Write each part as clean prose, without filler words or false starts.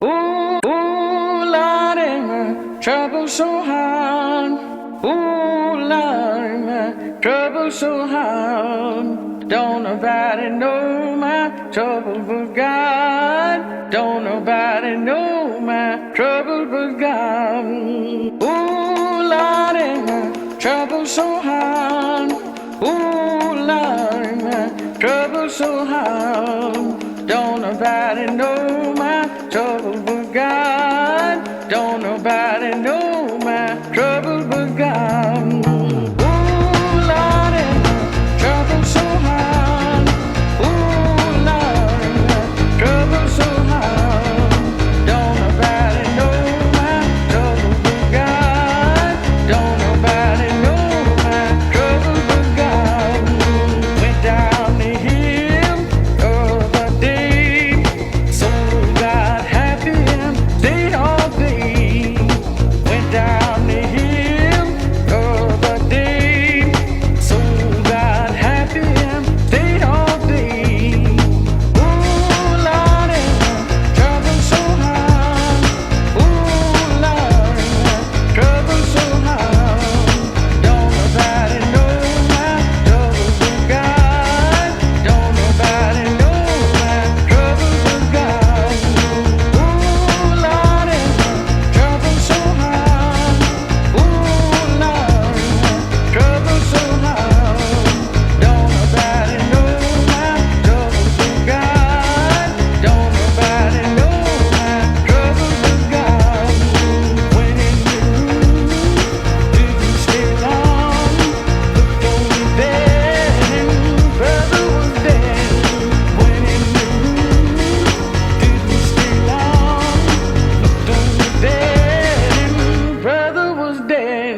Ooh, Lordy, my trouble so hard. Ooh, Lordy, my trouble so hard. Don't nobody know my trouble but God. Don't nobody know my trouble but God. Ooh, Lordy, my trouble so hard. Ooh, Lordy, my trouble so hard. Don't nobody know my trouble but God. Don't nobody know my trouble but God. Ooh, Lordy, my trouble so hard. Ooh, Lordy, my trouble so hard. Don't nobody know my trouble but God. Don't nobody know my trouble but God. Went down the hill of a day, so got happy and stayed all day. Went down the hill of a day, so got happy and stayed all day. Ooh, Lordy, my trouble so hard. Ooh, Lordy, my trouble so hard. Don't nobody know my trouble but God. Don't nobody know my trouble but God. Ooh, Lordy, my trouble so hard. Ooh, Lordy, my trouble so hard. Don't nobody know my trouble but God. Don't nobody know my trouble but God. When in the room, didn't stay long. Looked over there and brother was dead. When in the room, didn't stay long. Looked over there and brother was dead.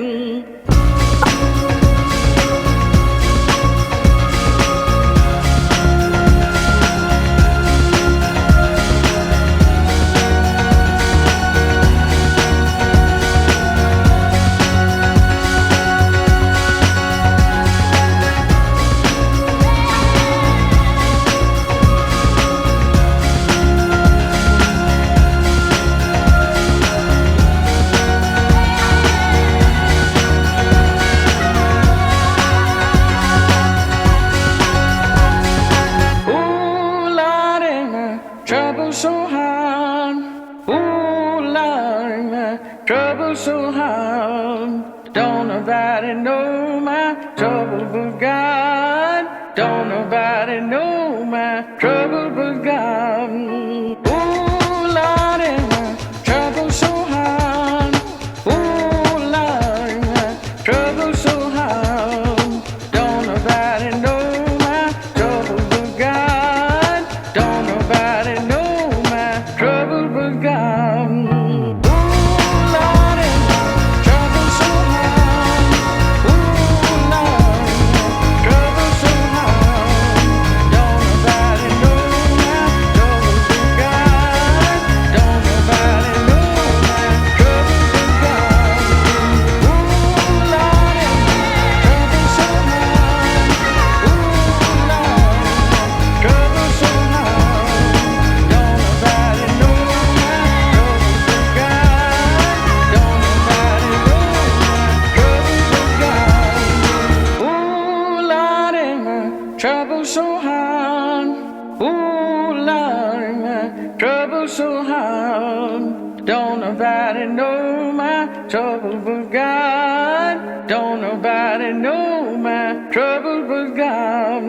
Ooh, Lordy, my trouble so hard. Ooh, Lordy, my trouble so hard. Don't nobody know my trouble but God. Don't nobody know my trouble but God. Ooh, Lordy, my trouble so hard. Ooh, Lordy, my trouble so hard. Don't nobody know my trouble but God. Don't nobody know my trouble but God. Ooh, Lordy, my trouble so hard. Ooh, Lordy, my trouble so hard. Don't nobody know my trouble but God. Don't nobody know my trouble but God. Ooh, Lordy, my trouble so hard. Ooh, Lordy, my trouble so hard. Don't nobody know my trouble but God. Don't nobody know my trouble but God. Ooh, Lordy, my trouble so hard. Ooh, Lordy, my trouble so hard. Don't nobody know my trouble but God. Don't nobody know my trouble but God.